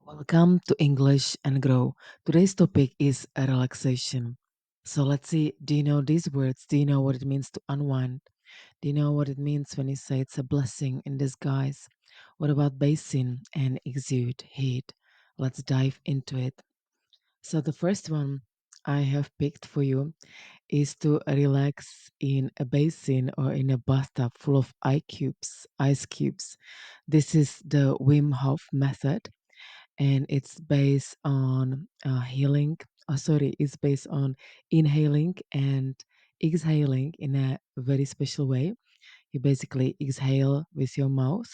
Welcome to English and Grow. Today's topic is a relaxation. So let's see, do you know these words? Do you know what it means to unwind? Do you know what it means when you say it's a blessing in disguise? What about basin and exude, heat? Let's dive into it. So the first one I have picked for you is to relax in a basin or in a bathtub full of ice cubes. This is the Wim Hof method and it's based on healing. Oh, sorry, it's based on inhaling and exhaling in a very special way. You basically exhale with your mouth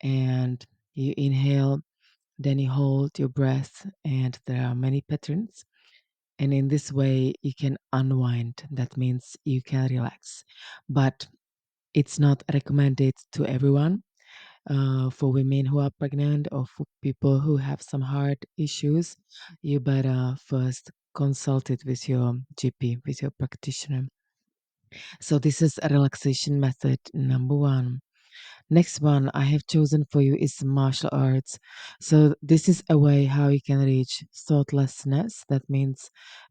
and you inhale, then you hold your breath, and there are many patterns. And in this way, you can unwind. That means you can relax. But it's not recommended to everyone for women who are pregnant or for people who have some heart issues, you better first consult it with your GP, with your practitioner. So this is a relaxation method number one. Next one I have chosen for you is martial arts. So this is a way how you can reach thoughtlessness. That means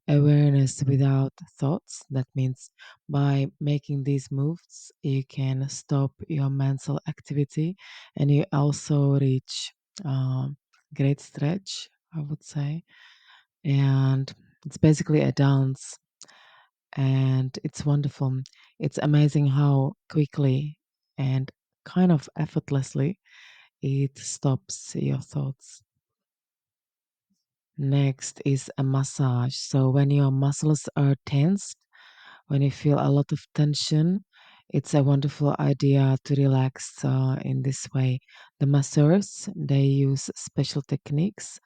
awareness without thoughts. That means by making these moves, you can stop your mental activity and you also reach great stretch, I would say. And it's basically a dance and it's wonderful. It's amazing how quickly and kind of effortlessly it stops your thoughts. Next is a massage. So when your muscles are tensed, when you feel a lot of tension, it's a wonderful idea to relax in this way. The masseurs, they use special techniques.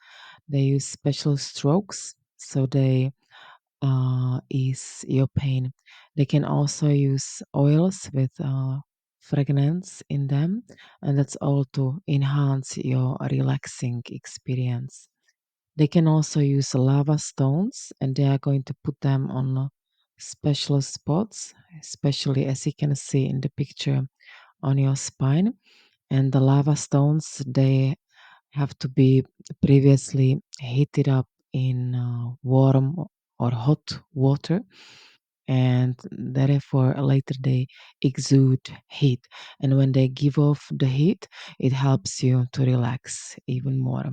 They use special strokes. So they ease your pain. They can also use oils with fragrance in them, and that's all to enhance your relaxing experience. They can also use lava stones, and they are going to put them on special spots, especially as you can see in the picture on your spine. And the lava stones, they have to be previously heated up in warm or hot water, and therefore later they exude heat. And when they give off the heat, it helps you to relax even more.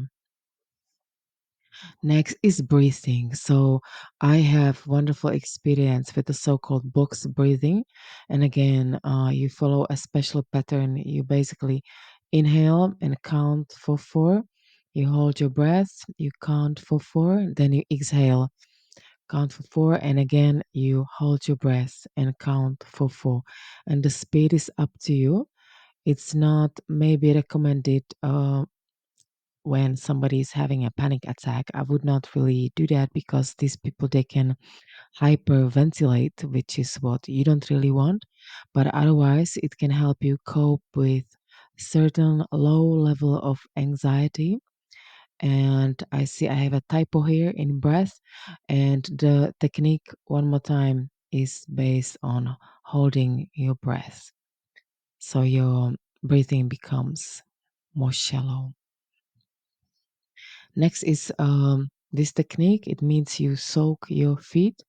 Next is breathing. So I have wonderful experience with the so-called box breathing. And again, you follow a special pattern. You basically inhale and count for four. You hold your breath, you count for four, then you exhale, count for four, and again you hold your breath and count for four. And the speed is up to you. It's not maybe recommended when somebody is having a panic attack. I would not really do that because these people they can hyperventilate, which is what you don't really want. But otherwise, it can help you cope with certain low level of anxiety. And I see I have a typo here in breath, and the technique one more time is based on holding your breath, so your breathing becomes more shallow. Next is this technique. It means you soak your feet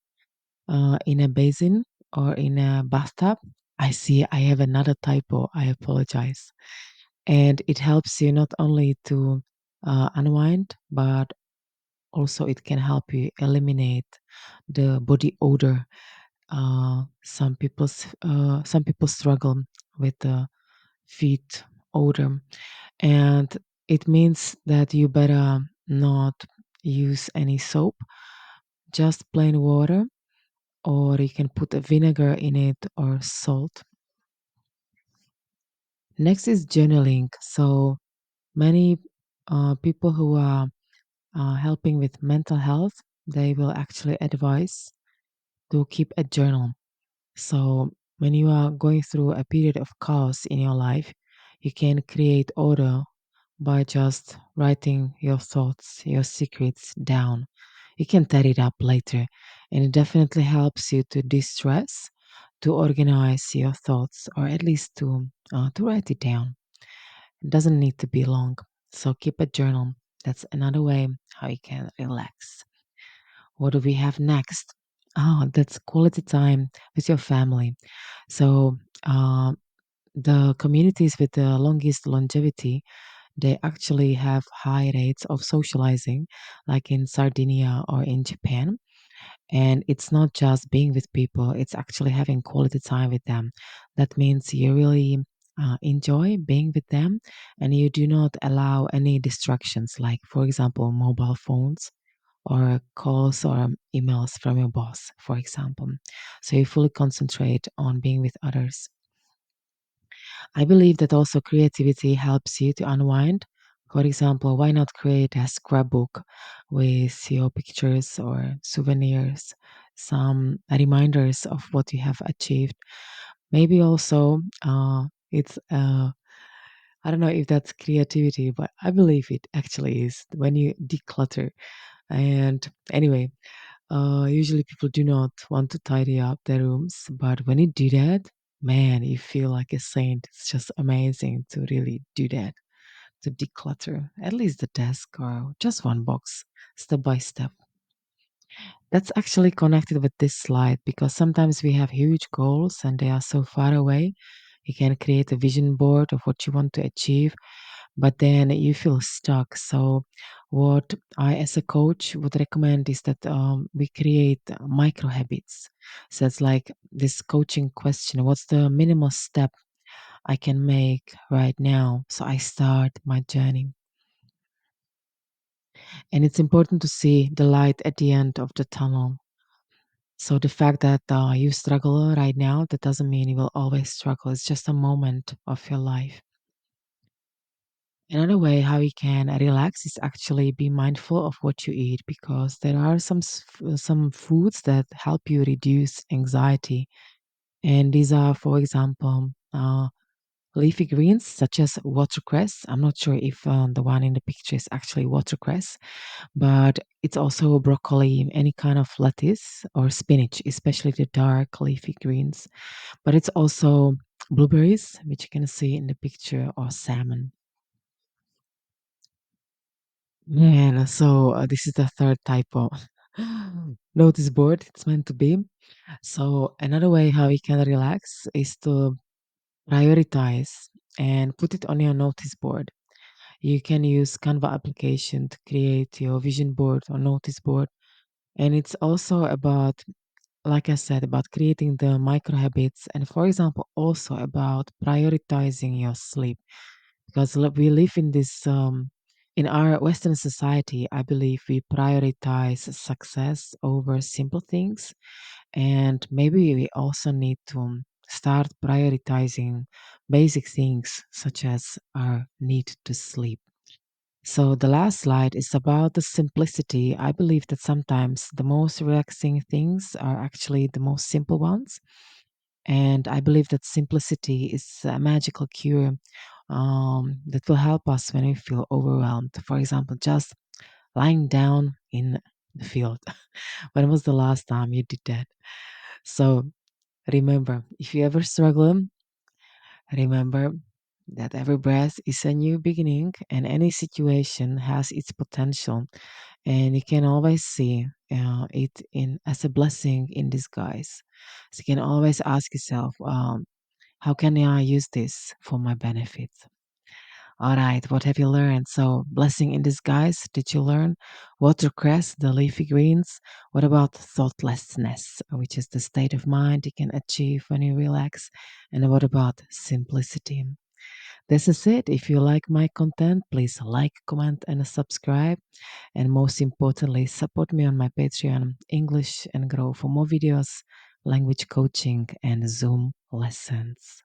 in a basin or in a bathtub. I see I have another typo. I apologize. And it helps you not only to unwind, but also it can help you eliminate the body odor. Some people struggle with the feet odor, and it means that you better not use any soap, just plain water, or you can put a vinegar in it or salt. Next is journaling. So many people who are helping with mental health, they will actually advise to keep a journal. So when you are going through a period of chaos in your life, you can create order by just writing your thoughts, your secrets down. You can tear it up later, and it definitely helps you to distress, to organize your thoughts, or at least to write it down. It doesn't need to be long, so keep a journal. That's another way how you can relax. What do we have next? Oh, that's quality time with your family. So, uh, the communities with the longest longevity, they actually have high rates of socializing, like in Sardinia or in Japan. And it's not just being with people, it's actually having quality time with them. That means you really enjoy being with them and you do not allow any distractions, like, for example, mobile phones or calls or emails from your boss, for example. So you fully concentrate on being with others. I believe that also creativity helps you to unwind. For example, why not create a scrapbook with your pictures or souvenirs, some reminders of what you have achieved? Maybe also it's I don't know if that's creativity, but I believe it actually is when you declutter. And anyway, usually people do not want to tidy up their rooms, but when you do that, man, you feel like a saint. It's just amazing to really do that, to declutter at least the desk or just one box, step by step. That's actually connected with this slide because sometimes we have huge goals and they are so far away. You can create a vision board of what you want to achieve, but then you feel stuck. So, what I, as a coach, would recommend is that we create micro habits. So, it's like this coaching question: what's the minimal step I can make right now? So, I start my journey. And it's important to see the light at the end of the tunnel. So, the fact that you struggle right now, that doesn't mean you will always struggle. It's just a moment of your life. Another way how you can relax is actually be mindful of what you eat because there are some foods that help you reduce anxiety, and these are, for example, leafy greens such as watercress. I'm not sure if the one in the picture is actually watercress, but it's also broccoli, any kind of lettuce or spinach, especially the dark leafy greens. But it's also blueberries, which you can see in the picture, or salmon. Man, so this is the third typo. Notice board, it's meant to be. So another way how you can relax is to prioritize and put it on your notice board. You can use Canva application to create your vision board or notice board. And it's also about, like I said, about creating the micro habits and, for example, also about prioritizing your sleep because we live in this in our western society. I believe we prioritize success over simple things, and maybe we also need to start prioritizing basic things such as our need to sleep. So the last slide is about the simplicity. I believe that sometimes the most relaxing things are actually the most simple ones, and I believe that simplicity is a magical cure that will help us when we feel overwhelmed. For example, just lying down in the field. When was the last time you did that? So remember, if you ever struggle, remember that every breath is a new beginning and any situation has its potential, and you can always see it in as a blessing in disguise. So you can always ask yourself, how can I use this for my benefit? All right, what have you learned? So, blessing in disguise, did you learn? Watercress, the leafy greens. What about thoughtlessness, which is the state of mind you can achieve when you relax? And what about simplicity? This is it. If you like my content, please like, comment, and subscribe. And most importantly, support me on my Patreon, English and Grow, for more videos, language coaching, and Zoom lessons.